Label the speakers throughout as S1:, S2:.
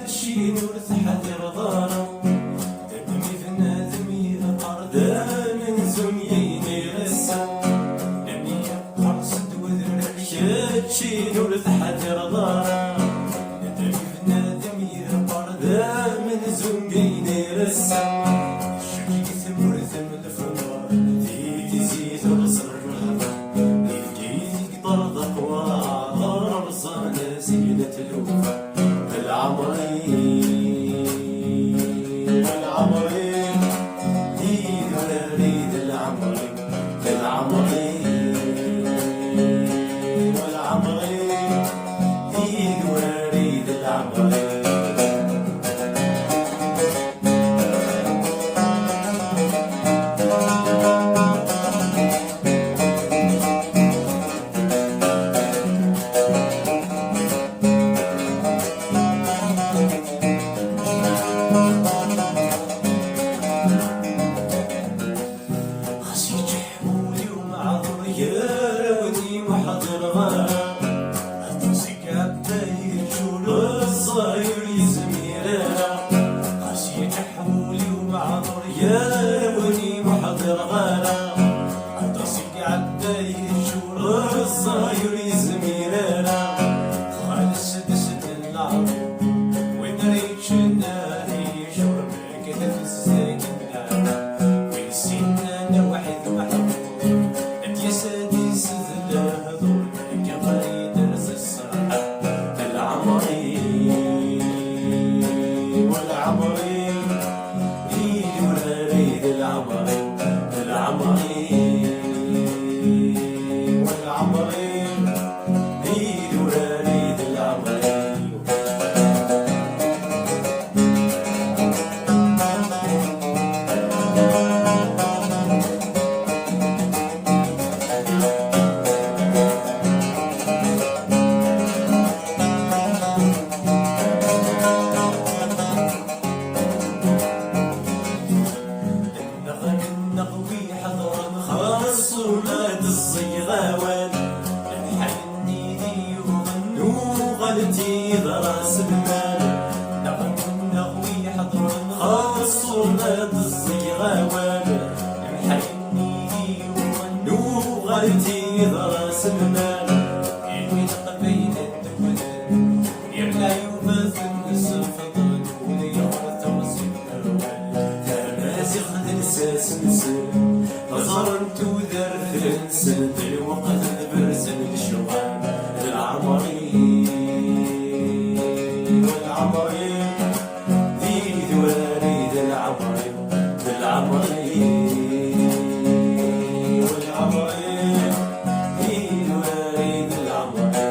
S1: شين ورثحت رضانا تدمي بنادم يقردان نزميين يغسا لمي قرصد وذر شين ورثحت رضانا تدمي بنادم يقردان نزميين يغسا شكي ثمر ثمر الفنار تيتي زيت الرصر والحضر تيتي طرد أقوى رصانا زينة الوفا العمرين ديد ولا ريد العمرين والعمرين ديد ولا ريد العمرين صاير يزميرنا خشي تحولي ومعذور يا وني محضر غانا اتصيق عداي شور صاير يزميرنا خالص دسد العظيم ودريتش الناري شور كذا في الساكنة ونسينا انا واحد محبوب اتيسادي سذ هذول كغايد رز الصراحة العمرين ريد ولا ريد العمرين والعمرين ريد ولا ريد العمرين صورات الصيغاوان نحني لي وغنو غلتي ضراس المال نغوي حضر خاص صورات الصيغاوان نحني لي وغنو غلتي ضراس المال يمين قبيل الدولان يرلا يوفاث النسف ضنون يغرث وصيب الروان تمازغ الاساس نسل نظرت ودرت الوقت برسم الشوان العمرين والعمرين ريد ولا ريد العمرين والعمرين ريد ولا ريد العمرين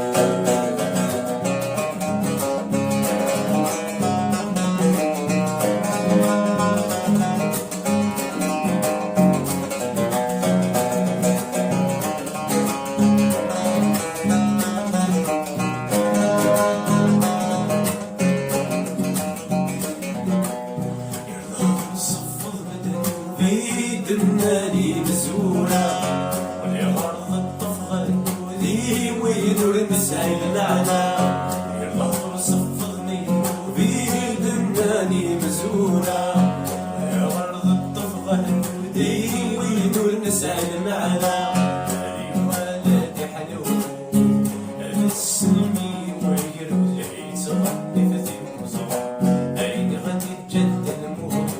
S1: النادي مزورة والأرض الطفغة النودي ويدور مسعي المعنى البحر صفغني وبيد النادي مزورة والأرض الطفغة النودي ويدور مسعي المعنى ولدي حلو السلمي ويرو لي صغني فتي وصغر أين غني الجد الموت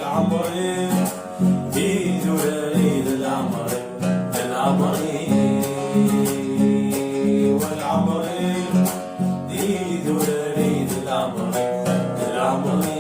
S1: العمرين ريد ولا ريد العمرين والعمرين ريد ولا ريد العمرين